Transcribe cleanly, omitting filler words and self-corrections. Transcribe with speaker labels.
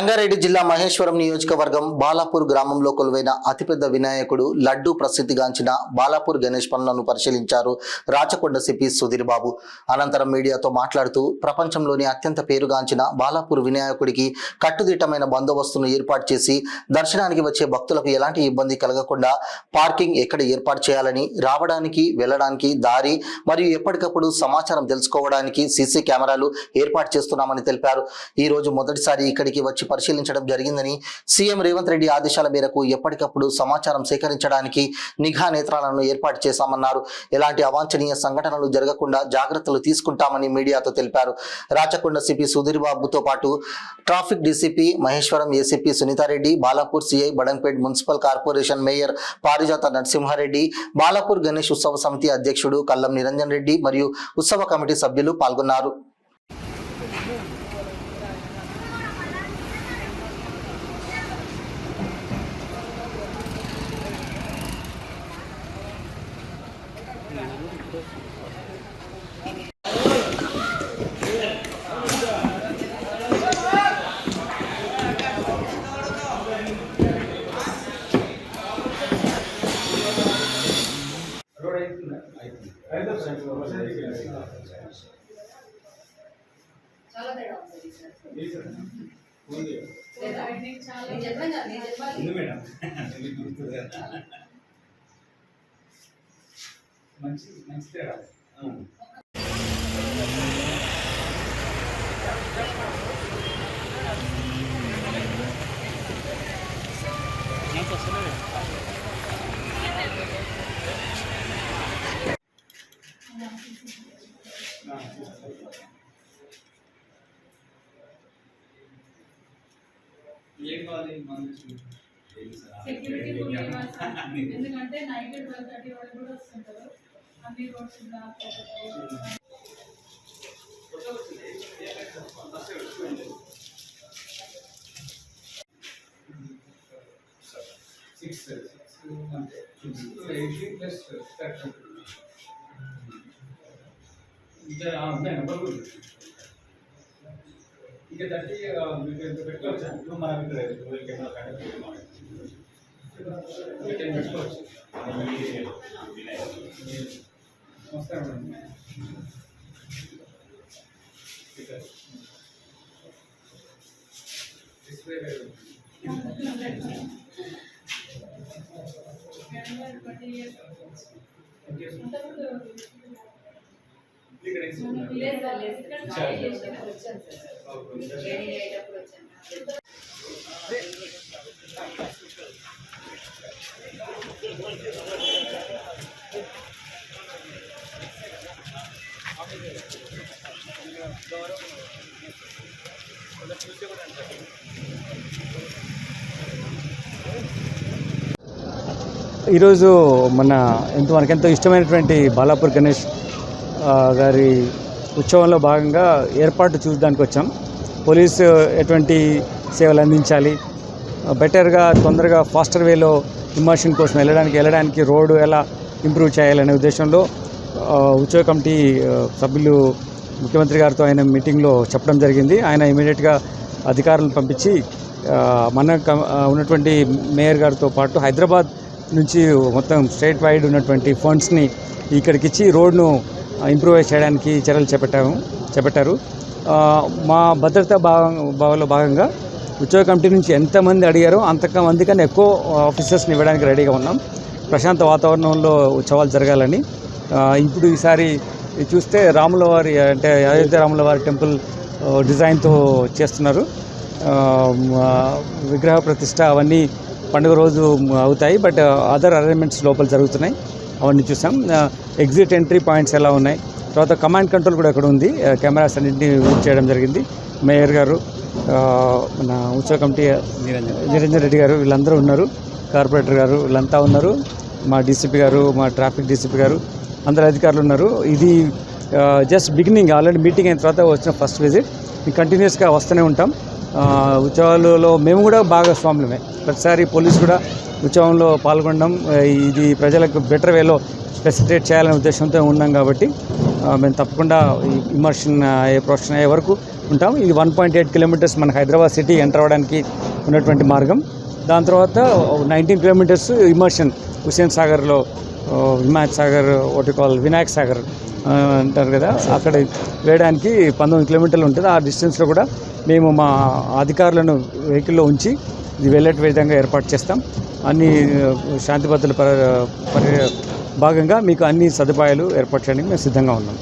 Speaker 1: రంగారెడ్డి జిల్లా మహేశ్వరం నియోజకవర్గం బాలాపూర్ గ్రామంలో కొలువైన అతిపెద్ద వినాయకుడు లడ్డు ప్రసిద్ధిగాంచిన బాలాపూర్ గణేష్ పనులను పరిశీలించారు రాచకొండ సిపి సుధీర్ బాబు. అనంతరం మీడియాతో మాట్లాడుతూ ప్రపంచంలోని అత్యంత పేరుగాంచిన బాలాపూర్ వినాయకుడికి కట్టుదిట్టమైన బందోబస్తును ఏర్పాటు చేసి దర్శనానికి వచ్చే భక్తులకు ఎలాంటి ఇబ్బంది కలగకుండా పార్కింగ్ ఎక్కడ ఏర్పాటు చేయాలని, రావడానికి వెళ్ళడానికి దారి మరియు ఎప్పటికప్పుడు సమాచారం తెలుసుకోవడానికి సీసీ కెమెరాలు ఏర్పాటు చేస్తున్నామని తెలిపారు. ఈ రోజు మొదటిసారి ఇక్కడికి వచ్చి పరిశీలించడం జరిగిందని, సీఎం రేవంత్ రెడ్డి ఆదేశాల మేరకు ఎప్పటికప్పుడు సమాచారం సేకరించడానికి నిఘా నేత్రాలను ఏర్పాటు చేశామన్నారు. ఎలాంటి అవాంఛనీయ సంఘటనలు జరగకుండా జాగ్రత్తలు తీసుకుంటామని మీడియాతో తెలిపారు. రాచకొండ సిపి సుధీర్ బాబుతో పాటు traffic DCP Maheshwaram ACP Sunitha Reddy, Balapur CI, Badangpet municipal corporation mayor పారిజాత నరసింహారెడ్డి, బాలాపూర్ గణేష్ ఉత్సవ సమితి అధ్యక్షుడు కల్లం నిరంజన్ రెడ్డి మరియు ఉత్సవ కమిటీ సభ్యులు పాల్గొన్నారు.
Speaker 2: చాలా తేడా మంచి తేడా.
Speaker 3: సెక్యూరిటీ ఎందుకంటే నైట్ 12:30 వరకు కూడా వస్తుంటారు. అన్ని రోడ్స్
Speaker 2: ఇంకా 30 పెట్టుకోవచ్చు. మనం ఇక్కడ కెమెరా పెట్టుకోవచ్చు. నమస్కారం.
Speaker 4: ఈరోజు మనకెంతో ఇష్టమైనటువంటి బాలాపూర్ గణేష్ గారి ఉత్సవంలో భాగంగా ఏర్పాటు చూడడానికి వచ్చాం. పోలీసు ఎటువంటి సేవలు అందించాలి, బెటర్గా తొందరగా ఫాస్టర్ వేలో ఇమర్షన్ కోసం వెళ్ళడానికి రోడ్డు ఎలా ఇంప్రూవ్ చేయాలనే ఉద్దేశంలో ఉత్సవ కమిటీ సభ్యులు ముఖ్యమంత్రి గారితో ఆయన మీటింగ్లో చెప్పడం జరిగింది. ఆయన ఇమీడియట్గా అధికారులను పంపించి మన ఉన్నటువంటి మేయర్ గారితో పాటు హైదరాబాద్ నుంచి మొత్తం స్టేట్ వైడ్ ఉన్నటువంటి ఫండ్స్ని ఇక్కడికి ఇచ్చి రోడ్ను ఇంప్రూవైజ్ చేయడానికి చర్యలు చేపట్టారు. మా భద్రతా భావంలో భాగంగా ఉత్సవ కమిటీ నుంచి ఎంతమంది అడిగారో అంతమంది కన్నా ఎక్కువ ఆఫీసర్స్ని ఇవ్వడానికి రెడీగా ఉన్నాం. ప్రశాంత వాతావరణంలో ఉత్సవాలు జరగాలని. ఇప్పుడు ఈసారి చూస్తే రాములవారి అంటే అయోధ్య రాములవారి టెంపుల్ డిజైన్తో చేస్తున్నారు. విగ్రహ ప్రతిష్ట అవన్నీ పండుగ రోజు అవుతాయి, బట్ అదర్ అరేంజ్మెంట్స్ లోపల జరుగుతున్నాయి. అవన్నీ చూసాం. ఎగ్జిట్ ఎంట్రీ పాయింట్స్ ఎలా ఉన్నాయి, తర్వాత కమాండ్ కంట్రోల్ కూడా ఎక్కడ ఉంది, కెమెరాస్ అన్నింటినీ యూజ్ చేయడం జరిగింది. మేయర్ గారు, మన ఉత్సవ కమిటీ నిరంజన్ రెడ్డి గారు వీళ్ళందరూ ఉన్నారు, కార్పొరేటర్ గారు వీళ్ళంతా ఉన్నారు, మా డీసీపీ గారు, మా ట్రాఫిక్ డీసీపీ గారు, అందరు అధికారులు ఉన్నారు. ఇది జస్ట్ బిగినింగ్. ఆల్రెడీ మీటింగ్ అయిన తర్వాత వచ్చిన ఫస్ట్ విజిట్. కంటిన్యూస్గా వస్తూనే ఉంటాం. ఉత్సవాలలో మేము కూడా భాగస్వాములమే. ప్రతిసారి పోలీసు కూడా ఉత్సవంలో పాల్గొనడం, ఇది ప్రజలకు బెటర్ వేలో ఫెసిలిటేట్ చేయాలనే ఉద్దేశంతో ఉన్నాం. కాబట్టి మేము తప్పకుండా ఇమర్షన్ అయ్యే ప్రొఫెషన్ అయ్యే వరకు ఉంటాం. ఇది 1.8 కిలోమీటర్స్ మన హైదరాబాద్ సిటీ ఎంటర్ అవ్వడానికి ఉన్నటువంటి మార్గం. దాని తర్వాత 19 కిలోమీటర్స్ ఇమర్షన్ హుస్సేన్ సాగర్లో, హిమాయత్ సాగర్, వినాయక్ సాగర్ అంటారు కదా, అక్కడ వేయడానికి 19 కిలోమీటర్లు ఉంటుంది. ఆ డిస్టెన్స్లో కూడా మేము మా అధికారులను వెహికల్లో ఉంచి ఇది వెళ్ళే విధంగా ఏర్పాటు చేస్తాం. అన్ని శాంతి భద్రతల భాగంగా మీకు అన్ని సదుపాయాలు ఏర్పాటు చేయడానికి మేము సిద్ధంగా ఉన్నాం.